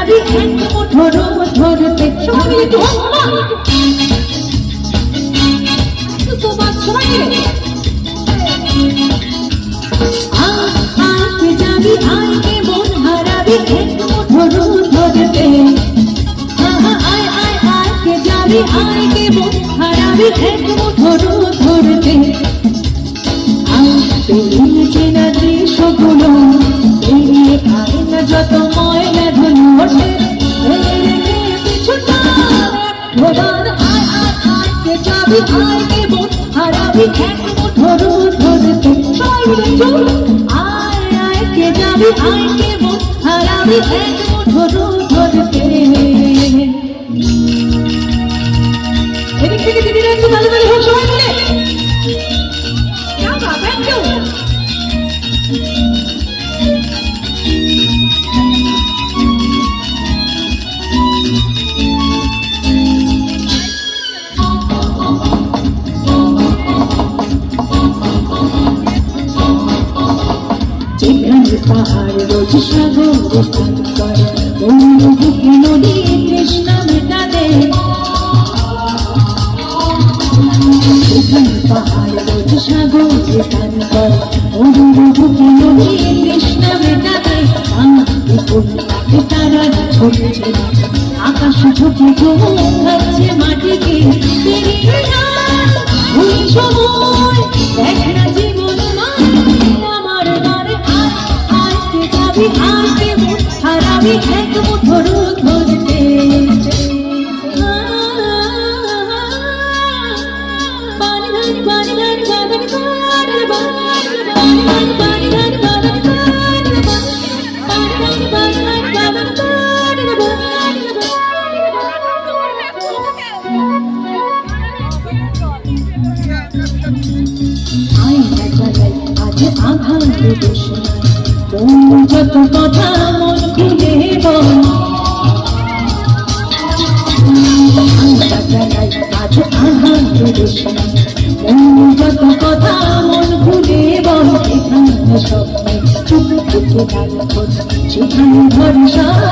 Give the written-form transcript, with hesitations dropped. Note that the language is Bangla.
যাবি এক মুঠো রোদ ধরতে। সবাই মিলে একটু সবাই মিলে আয় যাবি আয়কে মন হারাবি এক মুঠো রোদ ধরতে। আয় আয় আয়কে যাবি আয়কে মন হারাবি এক মুঠো রোদ ধরতে। চেনা দৃশ্যগুলো পেরিয়ে আয় না যত ময়লা ধুলো ওঠে। ভোদান আয় আয় আয়কে যাবি আয়কে মন হারাবি এক মুঠো রোদ ধরতে। সবাই মিলে চল আয় আয়কে যাবি আয়কে মন হারাবি এক মুঠো রোদ ধরতে। এদিক থেকে দিদিরা একটু ভালো ভালো হোক সবাই মিলে। Thank you. যেখানে পাহাড় রোজ সাগর স্থান করে অনুভূতি নদী কৃষ্ণা মেটাতে। যেখানে পাহাড় রোজ সাগর স্থান করে অনুভূতি নদী কৃষ্ণা মেটাতে। তারা ছুটছে আকাশ ছুটে খাচ্ছে মাটিকে ওই সময় দেখ না জীবন আমার দ্বারে আজকে যাবি আজকে হারাবি এক মুঠো রোদ ধরতে। পানি ধান পানি ধান বাদানি পানি পানি পানি ধান বাদানি যত কথা মন খুলে বল আজ আধার যত কথা মন খুলে বল। এখানে স্বপ্নে চুপ চুপ সেখানে ভরসা